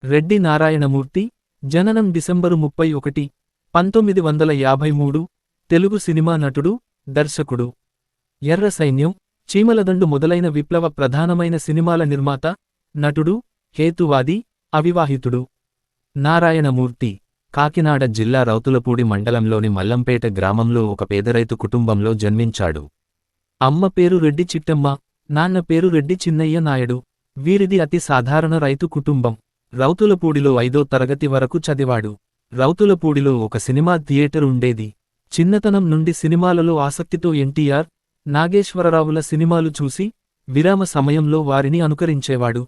రెడ్డి నారాయణమూర్తి, జననం December 31, 1953, Telugu cinema నటుడు, దర్శకుడు. ఎర్ర సైన్యం, చీమలదండు మొదలైన విప్లవ ప్రధానమైన సినిమాల నిర్మాత, నటుడు, హేతువాది, అవివాహితుడు. నారాయణమూర్తి కాకినాడ జిల్లా రౌతులపూడి మండలంలోని మల్లంపేట గ్రామంలో ఒక పేదరైతు కుటుంబంలో జన్మించాడు. అమ్మ పేరు రెడ్డి చిట్టమ్మ, నాన్న పేరు రెడ్డి చిన్నయ్య నాయుడు. వీరిది అతి సాధారణ రైతు కుటుంబం. రౌతులపూడిలో 5వ తరగతి వరకు చదివాడు. రౌతులపూడిలో ఒక సినిమా థియేటర్ ఉండేది. చిన్నతనం నుండి సినిమాలలో ఆసక్తితో ఎన్టీఆర్, నాగేశ్వరరావుల సినిమాలు చూసి, విరామ సమయంలో వారిని అనుకరించేవాడు.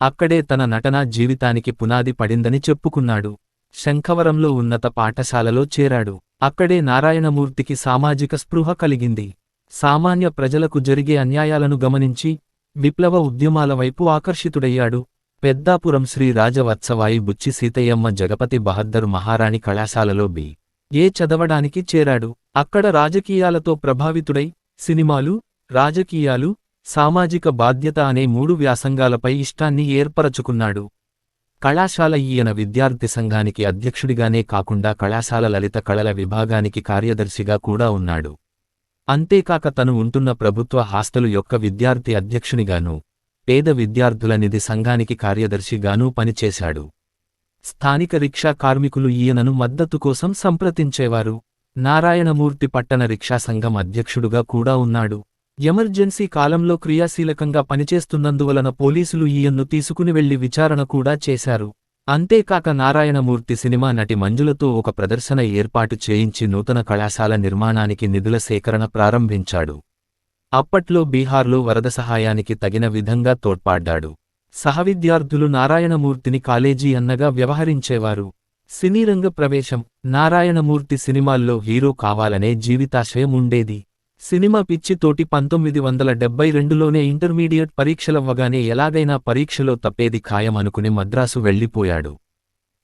అక్కడే తన నటనా జీవితానికి పునాది పడిందని చెప్పుకున్నాడు. శంఖవరంలో ఉన్నత పాఠశాలలో చేరాడు. అక్కడే నారాయణమూర్తికి సామాజిక స్పృహ కలిగింది. సామాన్య ప్రజలకు జరిగే అన్యాయాలను గమనించి, విప్లవ ఉద్యమాల వైపు ఆకర్షితుడయ్యాడు. పెద్దాపురం శ్రీ రాజవత్సవాయి బుచ్చి సీతయ్యమ్మ జగపతి బహద్దరు మహారాణి కళాశాలలో బి.ఏ. చదవడానికి చేరాడు. అక్కడ రాజకీయాలతో ప్రభావితుడై, సినిమాలు, రాజకీయాలు, సామాజిక బాధ్యత అనే 3 వ్యాసంగాలపై ఇష్టాన్ని ఏర్పరచుకున్నాడు. కళాశాల ఈయన విద్యార్థి సంఘానికి అధ్యక్షుడిగానే కాకుండా కళాశాల లలిత కళల విభాగానికి కార్యదర్శిగా కూడా ఉన్నాడు. అంతేకాక తను ఉంటున్న ప్రభుత్వ హాస్టలు యొక్క విద్యార్థి అధ్యక్షునిగానూ, పేద విద్యార్థుల నిధి సంఘానికి కార్యదర్శిగానూ పనిచేశాడు. స్థానిక రిక్షా కార్మికులు ఈయనను మద్దతు కోసం సంప్రదించేవారు. నారాయణమూర్తి పట్టణ రిక్షా సంఘం అధ్యక్షుడుగా కూడా ఉన్నాడు. ఎమర్జెన్సీ కాలంలో క్రియాశీలకంగా పనిచేస్తున్నందువలన పోలీసులు ఈయన్ను తీసుకుని వెళ్లి విచారణ కూడా చేశారు. అంతేకాక నారాయణమూర్తి సినిమా నటి మంజులతో ఒక ప్రదర్శన ఏర్పాటు చేయించి నూతన కళాశాల నిర్మాణానికి నిధుల సేకరణ ప్రారంభించాడు. అప్పట్లో బీహార్లో వరద సహాయానికి తగిన విధంగా తోడ్పాడ్డాడు. సహవిద్యార్థులు నారాయణమూర్తిని కాలేజీ అన్నగా వ్యవహరించేవారు. సినీరంగ ప్రవేశం. నారాయణమూర్తి సినిమాల్లో హీరో కావాలనే జీవితాశయం ఉండేది. సినిమా పిచ్చితోటి 1972లోనే ఇంటర్మీడియట్ పరీక్షలవ్వగానే ఎలాగైనా పరీక్షలో తప్పేది ఖాయం అనుకుని మద్రాసు వెళ్ళిపోయాడు.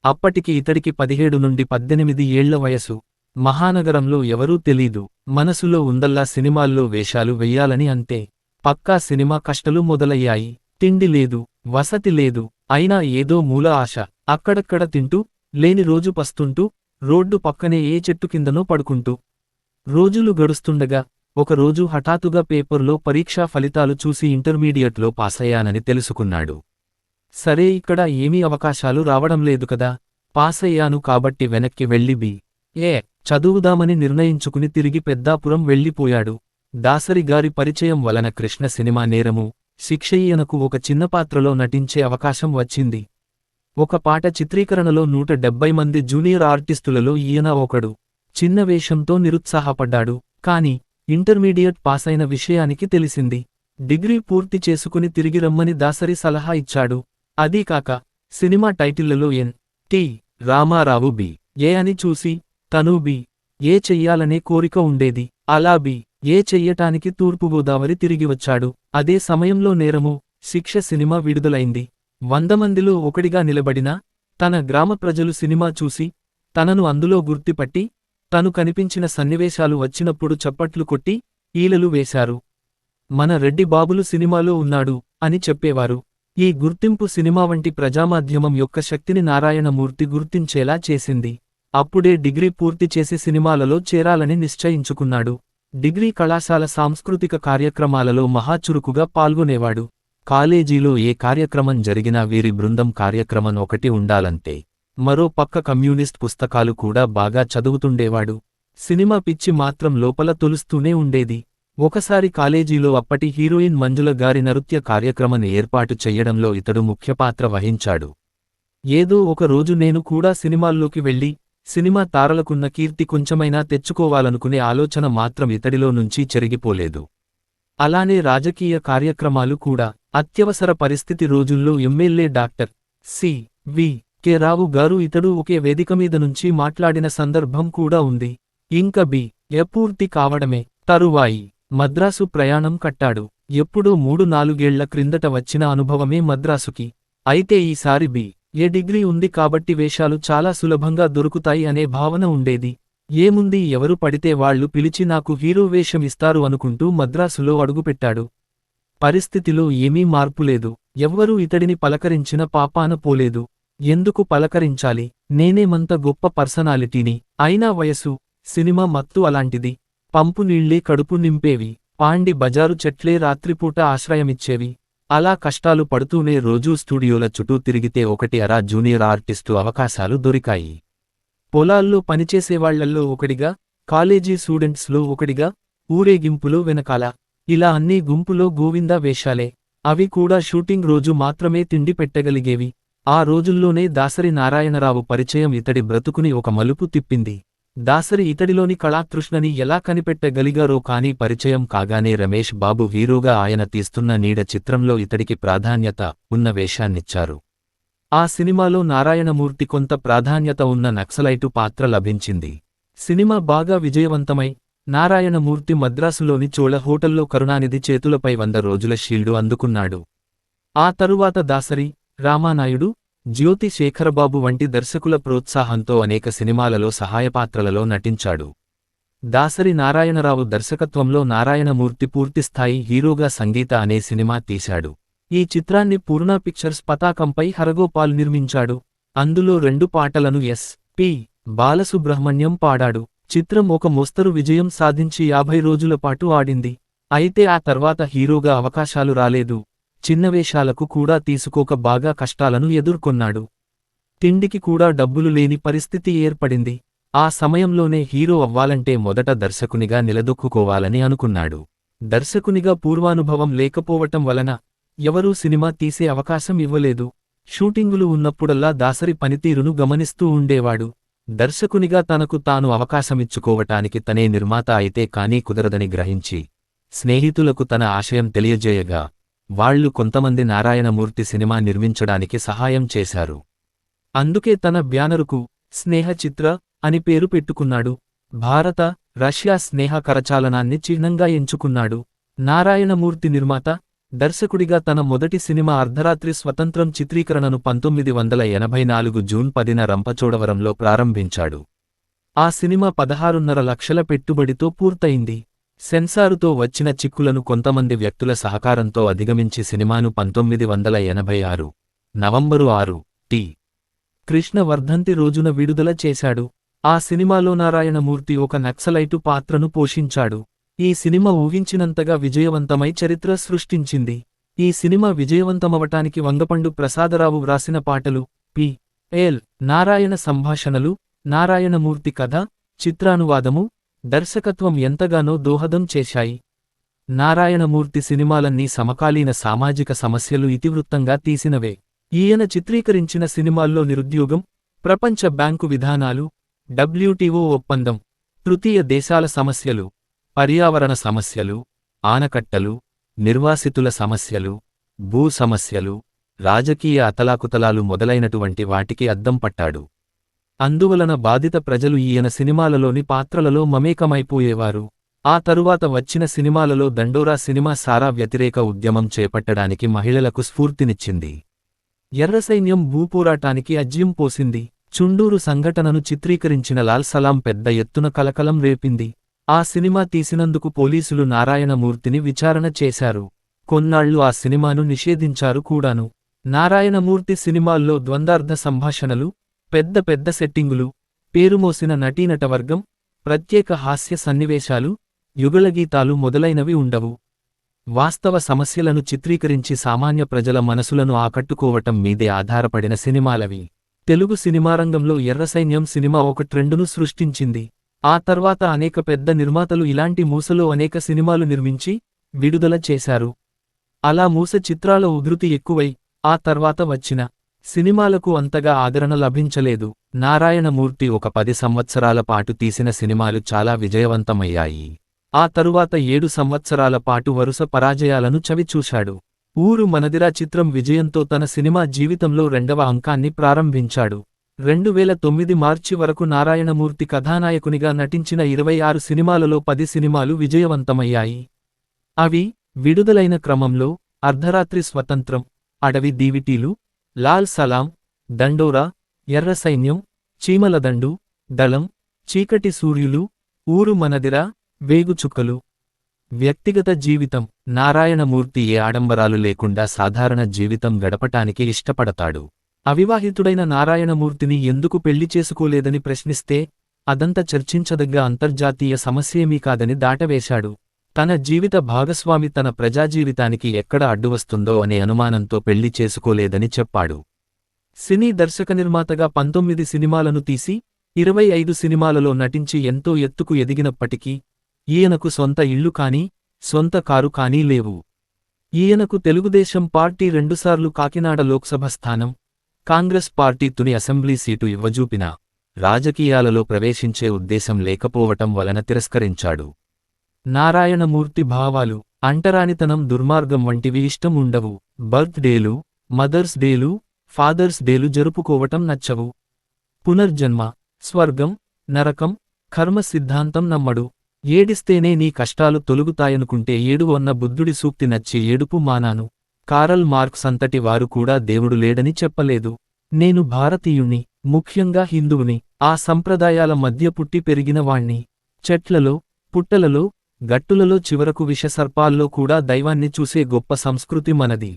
అప్పటికి ఇతడికి 17 నుండి 18 ఏళ్ల వయసు. మహానగరంలో ఎవరూ తెలీదు. మనసులో ఉందల్లా సినిమాల్లో వేషాలు వెయ్యాలని అంతే. పక్కా సినిమా కష్టాలు మొదలయ్యాయి. తిండి లేదు, వసతి లేదు. అయినా ఏదో మూల ఆశ. అక్కడక్కడ తింటూ, లేని రోజు పస్తుంటూ, రోడ్డు పక్కనే ఏ చెట్టు కిందనో పడుకుంటూ. రోజులు గడుస్తుండగా ఒకరోజు హఠాత్తుగా పేపర్లో పరీక్షా ఫలితాలు చూసి ఇంటర్మీడియట్లో పాసయ్యానని తెలుసుకున్నాడు. సరే, ఇక్కడ ఏమీ అవకాశాలు రావడం లేదు కదా, పాసయ్యాను కాబట్టి వెనక్కి వెళ్లి బి.ఏ. చదువుదామని నిర్ణయించుకుని తిరిగి పెద్దాపురం వెళ్ళిపోయాడు. దాసరి గారి పరిచయం వలన కృష్ణ సినిమా నేరము, శిక్ష ఈయనకు ఒక చిన్న పాత్రలో నటించే అవకాశం వచ్చింది. ఒక పాట చిత్రీకరణలో 170 మంది జూనియర్ ఆర్టిస్టులలో ఈయన ఒకడు. చిన్న వేషంతో నిరుత్సాహపడ్డాడు. కాని ఇంటర్మీడియట్ పాసైన విషయానికి తెలిసింది. డిగ్రీ పూర్తి చేసుకుని తిరిగి రమ్మని దాసరి సలహా ఇచ్చాడు. అదీకాక సినిమా టైటిళ్లలో ఎన్.టి. రామారావు బి.ఏ. అని చూసి తనూ బి.ఏ. చెయ్యాలనే కోరిక ఉండేది. అలా బి.ఏ. చెయ్యటానికి తూర్పుగోదావరి తిరిగి వచ్చాడు. అదే సమయంలో నేరము, శిక్ష సినిమా విడుదలైంది. 100 మందిలో ఒకడిగా నిలబడినా, తన గ్రామ ప్రజలు సినిమా చూసి, తనను అందులో గుర్తుపట్టి, తను కనిపించిన సన్నివేశాలు వచ్చినప్పుడు చప్పట్లు కొట్టి, ఈలలు వేశారు. మన రెడ్డి బాబులు సినిమాలో ఉన్నాడు అని చెప్పేవారు. ఈ గుర్తింపు సినిమా వంటి ప్రజామాధ్యమం యొక్క శక్తిని నారాయణమూర్తి గుర్తించేలా చేసింది. అప్పుడే డిగ్రీ పూర్తి చేసి సినిమాలలో చేరాలని నిశ్చయించుకున్నాడు. డిగ్రీ కళాశాల సాంస్కృతిక కార్యక్రమాలలో మహాచురుకుగా పాల్గొనేవాడు. కాలేజీలో ఏ కార్యక్రమం జరిగినా వీరి బృందం కార్యక్రమం ఒకటి ఉండాలంతే. మరో పక్క కమ్యూనిస్ట్ పుస్తకాలు కూడా బాగా చదువుతుండేవాడు. సినిమా పిచ్చి మాత్రం లోపల తొలుస్తూనే ఉండేది. ఒకసారి కాలేజీలో అప్పటి హీరోయిన్ మంజుల గారి నృత్య కార్యక్రమం ఏర్పాటు చెయ్యడంలో ఇతడు ముఖ్యపాత్ర వహించాడు. ఏదో ఒక రోజు నేను కూడా సినిమాల్లోకి వెళ్ళి, సినిమా తారలకున్న కీర్తి కొంచెమైనా తెచ్చుకోవాలనుకునే ఆలోచన మాత్రం ఇతడిలో నుంచి చెరిగిపోలేదు. అలానే రాజకీయ కార్యక్రమాలు కూడా. అత్యవసర పరిస్థితి రోజుల్లో ఎమ్మెల్యే డాక్టర్ సి.వి.కె. రావు గారు ఇతడు ఒకే వేదిక మీద నుంచి మాట్లాడిన సందర్భం కూడా ఉంది. ఇంక బి.ఏ. పూర్తి కావడమే. తరువాయి మద్రాసు ప్రయాణం కట్టాడు. ఎప్పుడో 3-4 ఏళ్ల క్రిందట వచ్చిన అనుభవమే మద్రాసుకి. అయితే ఈసారి బి.ఏ. డిగ్రీ ఉంది కాబట్టి వేషాలు చాలా సులభంగా దొరుకుతాయి అనే భావన ఉండేది. ఏముంది, ఎవరు పడితే వాళ్లు పిలిచి నాకు హీరో వేషం ఇస్తారు అనుకుంటూ మద్రాసులో అడుగుపెట్టాడు. పరిస్థితిలో ఏమీ మార్పులేదు. ఎవ్వరూ ఇతడిని పలకరించిన పాపాన పోలేదు. ఎందుకు పలకరించాలి, నేనేమంత గొప్ప పర్సనాలిటీని, అయినా వయసు, సినిమా మత్తు అలాంటిది. పంపు నీళ్ళే కడుపు నింపేవి, పాండి బజారు చెట్లే రాత్రిపూట ఆశ్రయమిచ్చేవి. అలా కష్టాలు పడుతూనే రోజూ స్టూడియోల చుట్టూ తిరిగితే ఒకటి అరా జూనియర్ ఆర్టిస్టు అవకాశాలు దొరికాయి. పొలాల్లో పనిచేసేవాళ్లల్లో ఒకడిగా, కాలేజీ స్టూడెంట్స్లో ఒకడిగా, ఊరేగింపులో వెనకాల, ఇలా అన్నీ గుంపులో గోవిందా వేషాలే. అవి కూడా షూటింగ్ రోజు మాత్రమే తిండి పెట్టగలిగేవి. ఆ రోజుల్లోనే దాసరి నారాయణరావు పరిచయం ఇతడి బ్రతుకుని ఒక మలుపు తిప్పింది. దాసరి ఇతడిలోని కళాతృష్ణని ఎలా కనిపెట్టగలిగారో కానీ పరిచయం కాగానే రమేష్ బాబు హీరోగా ఆయన తీస్తున్న నీడ చిత్రంలో ఇతడికి ప్రాధాన్యత ఉన్న వేషాన్నిచ్చారు. ఆ సినిమాలో నారాయణమూర్తి కొంత ప్రాధాన్యత ఉన్న నక్సలైటు పాత్ర లభించింది. సినిమా బాగా విజయవంతమై నారాయణమూర్తి మద్రాసులోని చోళ హోటల్లో కరుణానిధి చేతులపై 100 రోజుల షీల్డు అందుకున్నాడు. ఆ తరువాత దాసరి, రామానాయుడు, జ్యోతి శేఖరబాబు వంటి దర్శకుల ప్రోత్సాహంతో అనేక సినిమాలలో సహాయపాత్రలలో నటించాడు. దాసరి నారాయణరావు దర్శకత్వంలో నారాయణమూర్తి పూర్తిస్థాయి హీరోగా సంగీత అనే సినిమా తీశాడు. ఈ చిత్రాన్ని పూర్ణ పిక్చర్స్ పతాకంపై హరగోపాల్ నిర్మించాడు. అందులో 2 పాటలను ఎస్.పి. బాలసుబ్రహ్మణ్యం పాడాడు. చిత్రం ఒక మోస్తరు విజయం సాధించి 50 రోజుల పాటు ఆడింది. అయితే ఆ తర్వాత హీరోగా అవకాశాలు రాలేదు. చిన్న వేషాలకు కూడా తీసుకోక బాగా కష్టాలను ఎదుర్కొన్నాడు. తిండికి కూడా డబ్బులు లేని పరిస్థితి ఏర్పడింది. ఆ సమయంలోనే హీరో అవ్వాలంటే మొదట దర్శకునిగా నిలదొక్కుకోవాలని అనుకున్నాడు. దర్శకునిగా పూర్వానుభవం లేకపోవటం వలన ఎవరూ సినిమా తీసే అవకాశం ఇవ్వలేదు. షూటింగులు ఉన్నప్పుడల్లా దాసరి పనితీరును గమనిస్తూ ఉండేవాడు. దర్శకునిగా తనకు తాను అవకాశమిచ్చుకోవటానికి తనే నిర్మాత అయితే కానీ కుదరదని గ్రహించి స్నేహితులకు తన ఆశయం తెలియజేయగా వాళ్లు కొంతమంది నారాయణమూర్తి సినిమా నిర్మించడానికి సహాయం చేశారు. అందుకే తన బ్యానరుకు స్నేహ చిత్ర అని పేరు పెట్టుకున్నాడు. భారత, రష్యా స్నేహ కరచాలనాన్ని చిహ్నంగా ఎంచుకున్నాడు. నారాయణమూర్తి నిర్మాత, దర్శకుడిగా తన మొదటి సినిమా అర్ధరాత్రి స్వతంత్రం చిత్రీకరణను 1984 జూన్ 10న రంపచోడవరంలో ప్రారంభించాడు. ఆ సినిమా 16.5 లక్షల పెట్టుబడితో పూర్తయింది. సెన్సారుతో వచ్చిన చిక్కులను కొంతమంది వ్యక్తుల సహకారంతో అధిగమించి సినిమాను 1986 నవంబరు 6 టి. కృష్ణ వర్ధంతి రోజున విడుదల చేశాడు. ఆ సినిమాలో నారాయణమూర్తి ఒక నక్సలైటు పాత్రను పోషించాడు. ఈ సినిమా ఊహించినంతగా విజయవంతమై చరిత్ర సృష్టించింది. ఈ సినిమా విజయవంతమవటానికి వంగపండు ప్రసాదరావు వ్రాసిన పాటలు, పి.ఎల్. నారాయణ సంభాషణలు, నారాయణమూర్తి కథ, చిత్రానువాదము, దర్శకత్వం ఎంతగానో దోహదం చేశాయి. నారాయణమూర్తి సినిమాలన్నీ సమకాలీన సామాజిక సమస్యలు ఇతివృత్తంగా తీసినవే. ఈయన చిత్రీకరించిన సినిమాల్లో నిరుద్యోగం, ప్రపంచ బ్యాంకు విధానాలు, WTO ఒప్పందం, తృతీయ దేశాల సమస్యలు, పర్యావరణ సమస్యలు, ఆనకట్టలు, నిర్వాసితుల సమస్యలు, భూ సమస్యలు, రాజకీయ అతలాకుతలాలు మొదలైనటువంటి వాటికి అద్దం పట్టాడు. అందువలన బాధిత ప్రజలు ఈయన సినిమాలలోని పాత్రలలో మమేకమైపోయేవారు. ఆ తరువాత వచ్చిన సినిమాలలో దండోరా సినిమా సారా వ్యతిరేక ఉద్యమం చేపట్టడానికి మహిళలకు స్ఫూర్తినిచ్చింది. ఎర్రసైన్యం భూపోరాటానికి అజ్యం పోసింది. చుండూరు సంఘటనను చిత్రీకరించిన లాల్ సలాం పెద్ద ఎత్తున కలకలం రేపింది. ఆ సినిమా తీసినందుకు పోలీసులు నారాయణమూర్తిని విచారణ చేశారు. కొన్నాళ్లు ఆ సినిమాను నిషేధించారు కూడాను. నారాయణమూర్తి సినిమాల్లో ద్వందార్థ సంభాషణలు, పెద్ద పెద్ద సెట్టింగులు, పేరుమోసిన నటీనటవర్గం, ప్రత్యేక హాస్య సన్నివేశాలు, యుగళగీతాలు మొదలైనవి ఉండవు. వాస్తవ సమస్యలను చిత్రీకరించి సామాన్య ప్రజల మనసులను ఆకట్టుకోవటం మీదే ఆధారపడిన సినిమాలవి. తెలుగు సినిమారంగంలో ఎర్రసైన్యం సినిమా ఒక ట్రెండును సృష్టించింది. ఆ తర్వాత అనేక పెద్ద నిర్మాతలు ఇలాంటి మూసలో అనేక సినిమాలు నిర్మించి, విడుదల చేశారు. అలా మూస చిత్రాల ఉధృతి ఎక్కువై, ఆ తర్వాత వచ్చిన సినిమాలకు అంతగా ఆదరణ లభించలేదు. నారాయణమూర్తి ఒక 10 సంవత్సరాల పాటు తీసిన సినిమాలు చాలా విజయవంతమయ్యాయి. ఆ తరువాత 7 సంవత్సరాల పాటు వరుస పరాజయాలను చవిచూశాడు. ఊరు మనదిరా చిత్రం విజయంతో తన సినిమా జీవితంలో 2వ అంకాన్ని ప్రారంభించాడు. 2009 మార్చి వరకు నారాయణమూర్తి కథానాయకునిగా నటించిన 26 సినిమాలలో 10 సినిమాలు విజయవంతమయ్యాయి. అవి విడుదలైన క్రమంలో అర్ధరాత్రి స్వతంత్రం, అడవి దీవిటీలు, లాల్ సలాం, దండోరా, ఎర్రసైన్యం, చీమలదండు, దళం, చీకటి సూర్యులు, ఊరు మనదిరా, వేగుచుక్కలు. వ్యక్తిగత జీవితం. నారాయణమూర్తి ఏ ఆడంబరాలు లేకుండా సాధారణ జీవితం గడపటానికి ఇష్టపడతాడు. అవివాహితుడైన నారాయణమూర్తిని ఎందుకు పెళ్లి చేసుకోలేదని ప్రశ్నిస్తే అదంత చర్చించదగ్గ అంతర్జాతీయ సమస్యేమీ కాదని దాటవేశాడు. తన జీవిత భాగస్వామి తన ప్రజాజీవితానికి ఎక్కడ అడ్డువస్తుందో అనే అనుమానంతో పెళ్లి చేసుకోలేదని చెప్పాడు. సినీ దర్శకనిర్మాతగా 19 సినిమాలను తీసి 25 సినిమాలలో నటించి ఎంతో ఎత్తుకు ఎదిగినప్పటికీ ఈయనకు సొంత ఇల్లు కానీ సొంత కారు కానీ లేవు. ఈయనకు తెలుగుదేశం పార్టీ రెండుసార్లు కాకినాడ లోక్సభ స్థానం, Congress party Tuni assembly seat ఇవ్వజూపినా రాజకీయాలలో ప్రవేశించే ఉద్దేశం లేకపోవటం వలన తిరస్కరించాడు. నారాయణమూర్తి భావాలు అంటరానితనం, దుర్మార్గం వంటివి ఇష్టం ఉండవు. బర్త్ డేలు, మదర్స్ డేలు, ఫాదర్స్ డేలు జరుపుకోవటం నచ్చవు. పునర్జన్మ, స్వర్గం, నరకం, కర్మ సిద్ధాంతం నమ్మడు. ఏడిస్తేనే నీ కష్టాలు తొలుగుతాయనుకుంటే ఏడువు అన్న బుద్ధుడి సూక్తి నచ్చి ఏడుపు మానాను. కారల్ మార్క్స్ అంతటి వారు కూడా దేవుడు లేడని చెప్పలేదు. నేను భారతీయుణ్ణి, ముఖ్యంగా హిందువుని, ఆ సంప్రదాయాల మధ్య పుట్టి పెరిగిన వాణ్ణి. చెట్లలో, పుట్టలలో, గట్టులలో, చివరకు విషసర్పాల్లో కూడా దైవాన్ని చూసే గొప్ప సంస్కృతి మనది.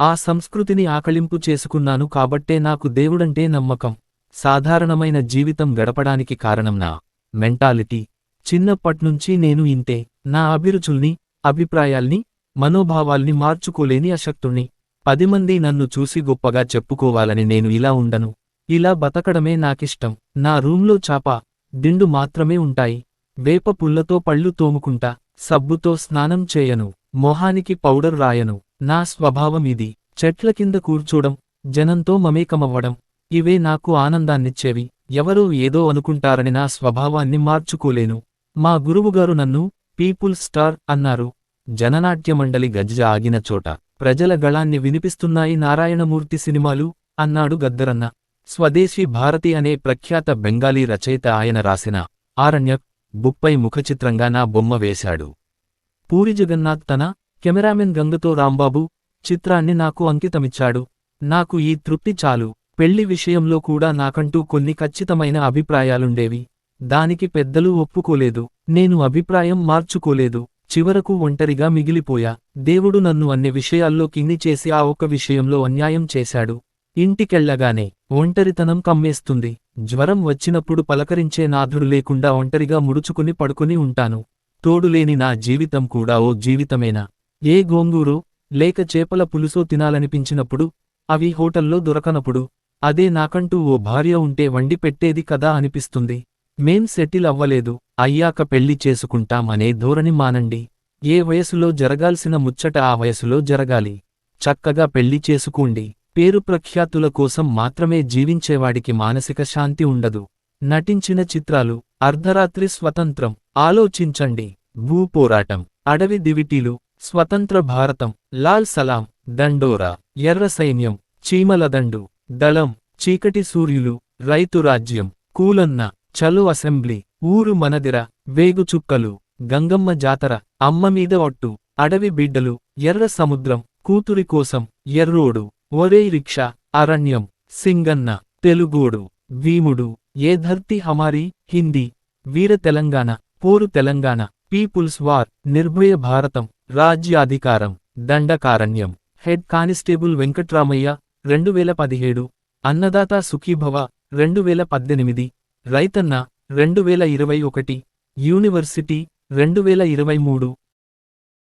ఆ సంస్కృతిని ఆకళింపు చేసుకున్నాను కాబట్టే నాకు దేవుడంటే నమ్మకం. సాధారణమైన జీవితం గడపడానికి కారణం నా మెంటాలిటీ. చిన్నప్పట్నుంచి నేను ఇంతే. నా అభిరుచుల్ని, అభిప్రాయాల్ని, మనోభావాల్ని మార్చుకోలేని అశక్తుణ్ణి. 10 మంది నన్ను చూసి గొప్పగా చెప్పుకోవాలని నేను ఇలా ఉండను. ఇలా బతకడమే నాకిష్టం. నా రూంలో చాప, దిండు మాత్రమే ఉంటాయి. వేప పుల్లతో పళ్ళు తోముకుంటా. సబ్బుతో స్నానం చేయను. మొహానికి పౌడర్ రాయను. నా స్వభావం ఇది. చెట్ల కింద కూర్చోడం, జనంతో మమేకమవ్వడం, ఇవే నాకు ఆనందాన్నిచ్చేవి. ఎవరో ఏదో అనుకుంటారని నా స్వభావాన్ని మార్చుకోలేను. మా గురువుగారు నన్ను పీపుల్ స్టార్ అన్నారు. జననాట్యమండలి గజ్జ ఆగిన చోట ప్రజల గళాన్ని వినిపిస్తున్నాయి నారాయణమూర్తి సినిమాలు అన్నాడు గద్దరన్న. స్వదేశీ భారతి అనే ప్రఖ్యాత బెంగాలీ రచయిత ఆయన రాసిన ఆరణ్యక్ బుక్పై ముఖచిత్రంగా నా బొమ్మ వేశాడు. పూరి జగన్నాథ్ తన కెమెరామెన్ గంగతో రాంబాబు చిత్రాన్ని నాకు అంకితమిచ్చాడు. నాకు ఈ తృప్తి చాలు. పెళ్లి విషయంలో కూడా నాకంటూ కొన్ని ఖచ్చితమైన అభిప్రాయాలుండేవి. దానికి పెద్దలు ఒప్పుకోలేదు. నేను అభిప్రాయం మార్చుకోలేదు. చివరకు ఒంటరిగా మిగిలిపోయా. దేవుడు నన్ను అన్ని విషయాల్లో కింది చేసి ఆ ఒక్క విషయంలో అన్యాయం చేశాడు. ఇంటికెళ్లగానే ఒంటరితనం కమ్మేస్తుంది. జ్వరం వచ్చినప్పుడు పలకరించే నాథుడు లేకుండా ఒంటరిగా ముడుచుకుని పడుకుని ఉంటాను. తోడులేని నా జీవితం కూడా ఓ జీవితమేనా? ఏ గోంగూరో లేక చేపల పులుసో తినాలనిపించినప్పుడు, అవి హోటల్లో దొరకనప్పుడు, అదే నాకంటూ ఓ భార్య ఉంటే వండి పెట్టేది కదా అనిపిస్తుంది. మేం సెటిల్ అవ్వలేదు, అయ్యాక పెళ్లి చేసుకుంటాం అనే ధోరణి మానండి. ఏ వయసులో జరగాల్సిన ముచ్చట ఆ వయసులో జరగాలి. చక్కగా పెళ్లి చేసుకోండి. పేరు ప్రఖ్యాతుల కోసం మాత్రమే జీవించేవాడికి మానసిక శాంతి ఉండదు. నటించిన చిత్రాలు: అర్ధరాత్రి స్వతంత్రం, ఆలోచించండి, భూపోరాటం, అడవి దివిటీలు, స్వతంత్ర భారతం, లాల్ సలాం, దండోరా, ఎర్ర సైన్యం, చీమలదండు, దళం, చీకటి సూర్యులు, రైతు రాజ్యం, కూలన్న, చలో అసెంబ్లీ, ఊరు మనదిర, వేగుచుక్కలు, గంగమ్మ జాతర, అమ్మమీద ఒట్టు, అడవి బిడ్డలు, ఎర్ర సముద్రం, కూతురి కోసం, ఎర్రోడు, ఒరేయ్ రిక్షా, అరణ్యం, సింగన్న, తెలుగోడు, భీముడు, ఏ ధర్తీ హమారీ, హిందీ, వీర తెలంగాణ, పోరు తెలంగాణ, పీపుల్స్ వార్, నిర్భయ భారతం, రాజ్యాధికారం, దండకారణ్యం, హెడ్ కానిస్టేబుల్ వెంకట్రామయ్య 2017, అన్నదాత సుఖీభవ 2018, రైతన్న 2021, యూనివర్సిటీ 2023.